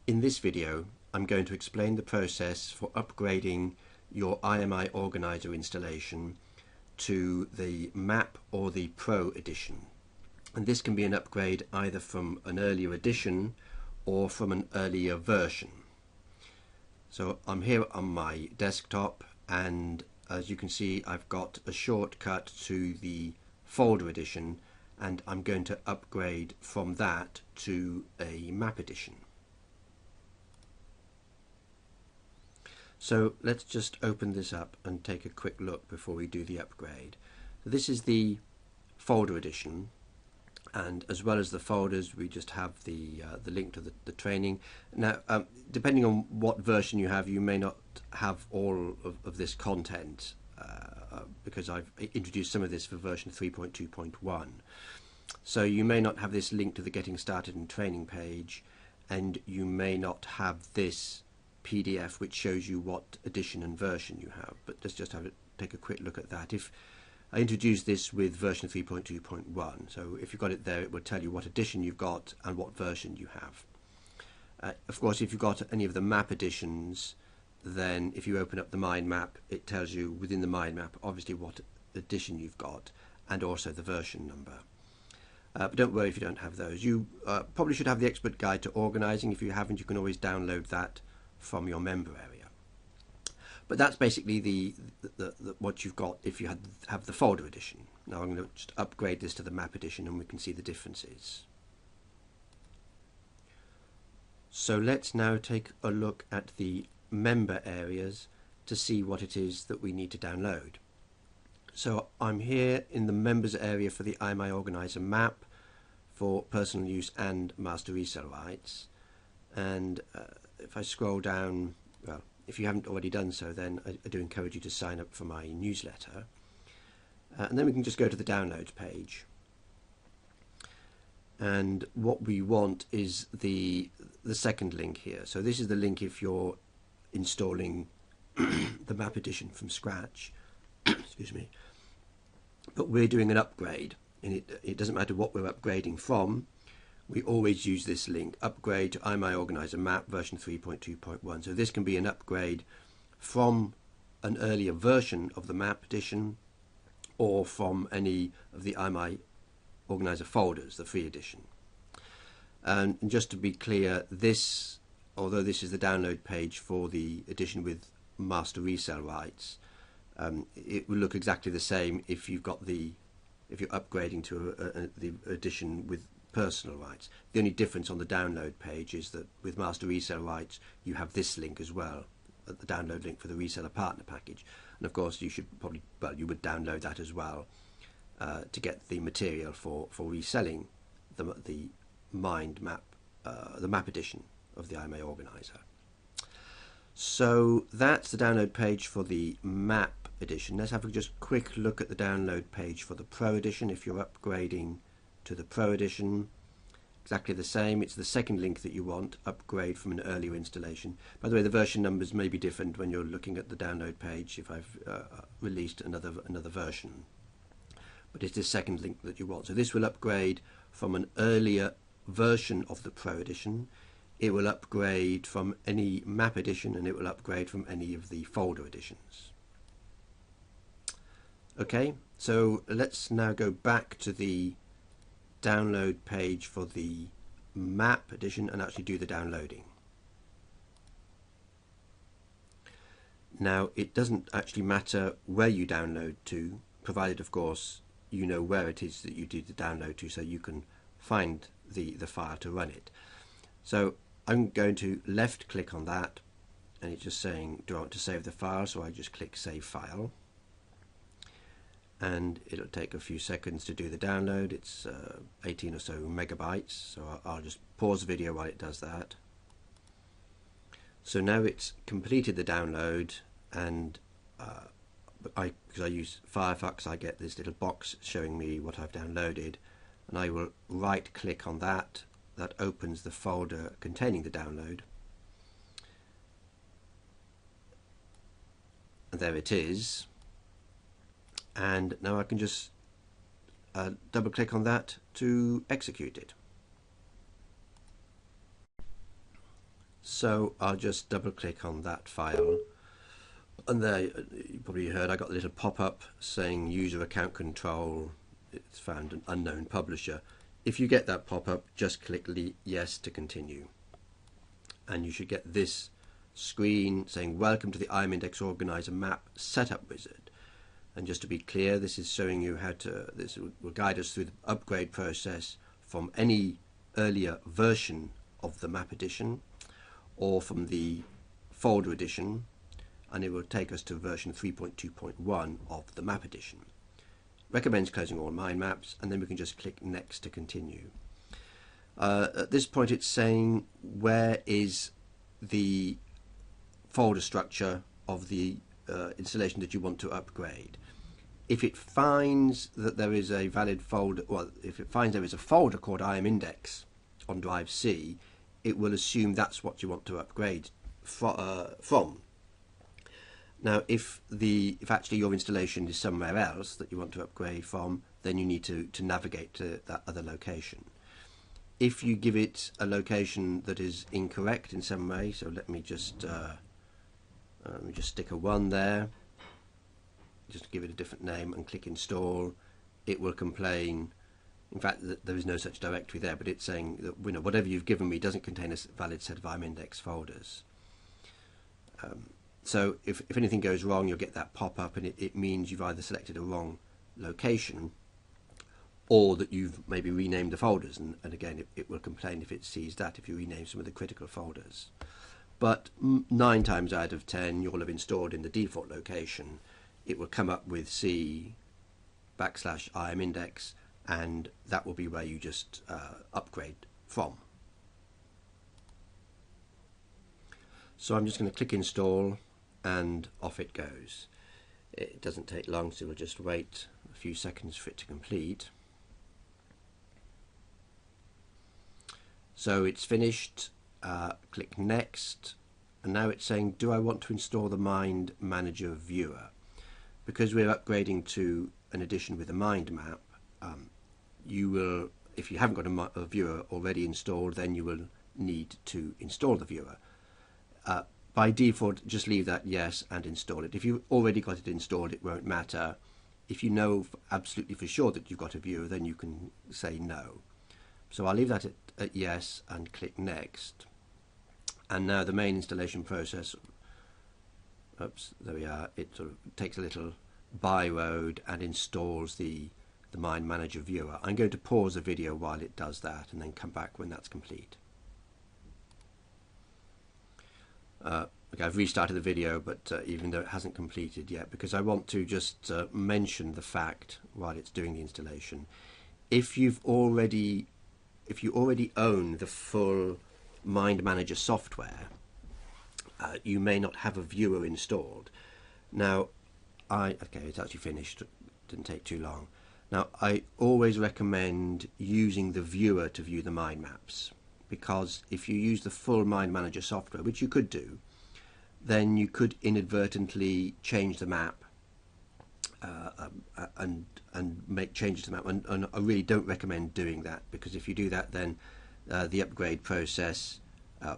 In this video, I'm going to explain the process for upgrading your IMI organizer installation to the MAP or the Pro edition. And this can be an upgrade either from an earlier edition or from an earlier version. So I'm here on my desktop, and as you can see, I've got a shortcut to the folder edition, and I'm going to upgrade from that to a MAP edition. So let's just open this up and take a quick look before we do the upgrade. So this is the folder edition, and as well as the folders we just have the link to the training. Now depending on what version you have, you may not have all of this content because I've introduced some of this for version 3.2.1. So you may not have this link to the Getting Started and Training page, and you may not have this PDF which shows you what edition and version you have, but let's just take a quick look at that. If I introduced this with version 3.2.1, so if you've got it there, it will tell you what edition you've got and what version you have. Of course, if you've got any of the map editions, then if you open up the mind map, it tells you within the mind map obviously what edition you've got and also the version number. But don't worry if you don't have those. You probably should have the expert guide to organizing. If you haven't, you can always download that from your member area. But that's basically the what you've got if you have the folder edition. Now I'm going to just upgrade this to the map edition and we can see the differences. So let's now take a look at the member areas to see what it is that we need to download. So I'm here in the members area for the IMI Organizer map for personal use and master resale rights, and if I scroll down, well, if you haven't already done so, then I do encourage you to sign up for my newsletter. And then we can just go to the downloads page. And what we want is the second link here. So this is the link if you're installing the map edition from scratch. Excuse me. But we're doing an upgrade, and it doesn't matter what we're upgrading from. We always use this link, upgrade to IMI Organizer map version 3.2.1. So this can be an upgrade from an earlier version of the map edition or from any of the IMI Organizer folders, the free edition. And just to be clear, although this is the download page for the edition with master resale rights, it will look exactly the same if you're upgrading to the edition with personal rights. The only difference on the download page is that with master resale rights you have this link as well, the download link for the reseller partner package, and of course you should probably, well, you would download that as well to get the material for reselling the mind map, the map edition of the IMA Organizer. So that's the download page for the map edition. Let's have a just quick look at the download page for the Pro edition. If you're upgrading to the Pro edition, exactly the same. It's the second link that you want, upgrade from an earlier installation. By the way, the version numbers may be different when you're looking at the download page if I've released another version, but it's the second link that you want. So this will upgrade from an earlier version of the Pro edition, it will upgrade from any map edition, and it will upgrade from any of the folder editions. Okay, so let's now go back to the download page for the map edition and actually do the downloading. Now it doesn't actually matter where you download to, provided of course you know where it is that you did the download to, so you can find the file to run it. So I'm going to left click on that, and it's just saying do I want to save the file, so I just click save file. And it'll take a few seconds to do the download. It's 18 or so megabytes, so I'll just pause the video while it does that. So now it's completed the download, and because I use Firefox, I get this little box showing me what I've downloaded, and I will right click on that. That opens the folder containing the download, and there it is. And now I can just double click on that to execute it. So I'll just double click on that file, and there you probably heard I got a little pop-up saying user account control, it's found an unknown publisher. If you get that pop-up, just click yes to continue, and you should get this screen saying welcome to the IMI Index Organizer Map Setup Wizard. And just to be clear, this is showing you how to, this will guide us through the upgrade process from any earlier version of the map edition or from the folder edition, and it will take us to version 3.2.1 of the map edition. Recommends closing all mind maps, and then we can just click next to continue. At this point it's saying where is the folder structure of the installation that you want to upgrade. If it finds that there is a valid folder, well, if it finds there is a folder called IM Index on drive C, it will assume that's what you want to upgrade from. Now, if actually your installation is somewhere else that you want to upgrade from, then you need to navigate to that other location. If you give it a location that is incorrect in some way, so let me just stick a 1 there, just give it a different name and click install, it will complain. In fact, there is no such directory there, but it's saying that whatever you've given me doesn't contain a valid set of IM Index folders. So if anything goes wrong, you'll get that pop-up, and it means you've either selected a wrong location or that you've maybe renamed the folders, and again it will complain if it sees that, if you rename some of the critical folders. But 9 times out of 10 you'll have installed in the default location. It will come up with C /IM Index, and that will be where you just upgrade from. So I'm just going to click install, and off it goes. It doesn't take long, so we'll just wait a few seconds for it to complete. So it's finished. Click next, and now it's saying, do I want to install the Mind Manager viewer? Because we're upgrading to an edition with a mind map, you will, if you haven't got a viewer already installed, then you will need to install the viewer. By default, just leave that yes and install it. If you've already got it installed, it won't matter. If you know absolutely for sure that you've got a viewer, then you can say no. So I'll leave that at yes and click next. And now the main installation process, oops, there we are, it sort of takes a little by road and installs the Mind Manager viewer. I'm going to pause the video while it does that and then come back when that's complete. Okay, I've restarted the video, but even though it hasn't completed yet, because I want to just mention the fact while it's doing the installation. If you already own the full Mind Manager software, you may not have a viewer installed. Now, okay, it's actually finished. It didn't take too long. Now, I always recommend using the viewer to view the mind maps, because if you use the full Mind Manager software, which you could do, then you could inadvertently change the map and make changes to the map, and I really don't recommend doing that, because if you do that, then the upgrade process,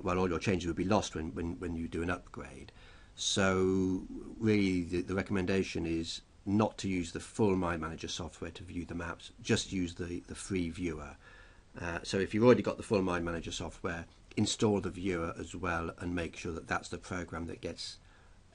well, all your changes will be lost when you do an upgrade. So really the recommendation is not to use the full Mind Manager software to view the maps, just use the free viewer. So if you've already got the full Mind Manager software, install the viewer as well, and make sure that that's the program that gets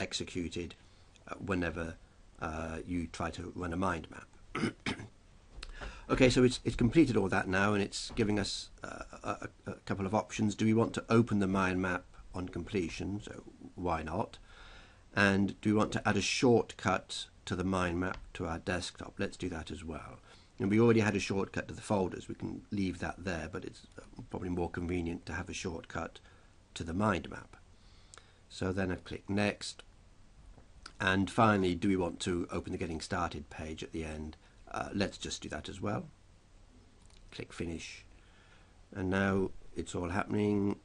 executed whenever you try to run a mind map. Okay, so it's completed all that now, and it's giving us a couple of options. Do we want to open the mind map on completion? So why not? And do we want to add a shortcut to the mind map to our desktop? Let's do that as well. And we already had a shortcut to the folders. We can leave that there, but it's probably more convenient to have a shortcut to the mind map. So then I click next. And finally, do we want to open the Getting Started page at the end? Let's just do that as well. Click finish. And now it's all happening.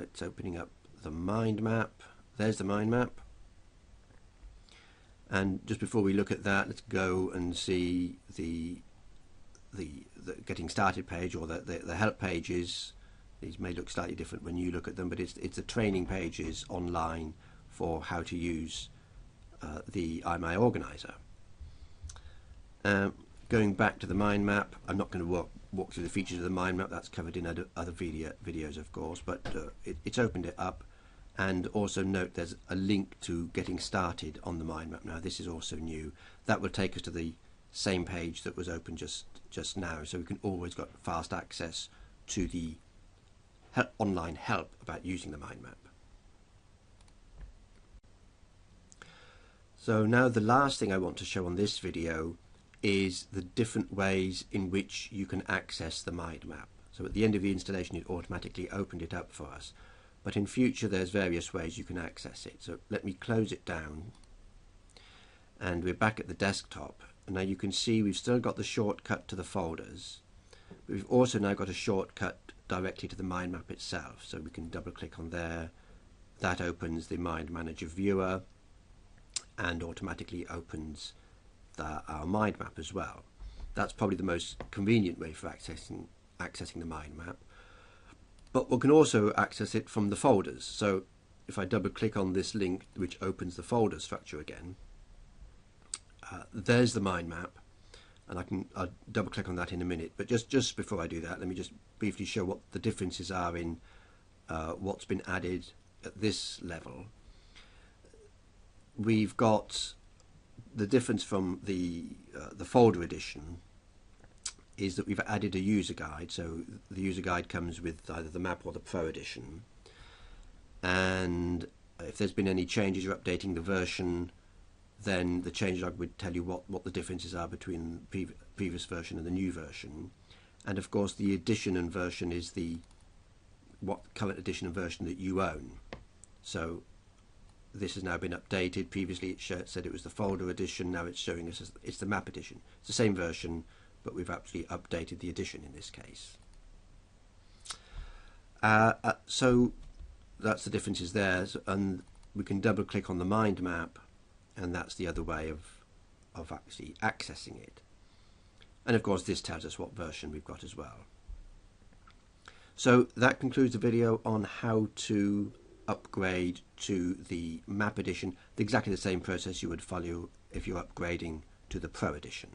It's opening up the mind map. There's the mind map. And just before we look at that, let's go and see the Getting Started page, or the help pages These may look slightly different when you look at them, but it's the training pages online for how to use the IMI organizer. Going back to the mind map, I'm not going to walk through the features of the mind map. That's covered in other videos, of course, but it's opened it up. And also note there's a link to getting started on the mind map. Now this is also new. That will take us to the same page that was open just now, so we can always got fast access to the online help about using the mind map. So now the last thing I want to show on this video is the different ways in which you can access the mind map. So at the end of the installation it automatically opened it up for us, but in future there's various ways you can access it. So let me close it down, and we're back at the desktop. And now you can see we've still got the shortcut to the folders, but we've also now got a shortcut directly to the mind map itself. So we can double click on there. That opens the Mind Manager viewer and automatically opens our mind map as well. That's probably the most convenient way for accessing the mind map. But we can also access it from the folders. So if I double click on this link which opens the folder structure again, there's the mind map, and I'll double click on that in a minute. But just before I do that, let me just briefly show what the differences are in what's been added at this level. We've got the difference from the folder edition is that we've added a user guide. So the user guide comes with either the map or the Pro edition, and if there's been any changes, you're updating the version, then the change log would tell you what the differences are between the previous version and the new version. And of course the edition and version is what current edition and version that you own. So this has now been updated. Previously it said it was the folder edition, now it's showing us it's the map edition. It's the same version, but we've actually updated the edition in this case. So that's the differences there, and we can double click on the mind map, and that's the other way of actually accessing it. And of course this tells us what version we've got as well. So that concludes the video on how to upgrade to the map edition. Exactly the same process you would follow if you're upgrading to the Pro edition.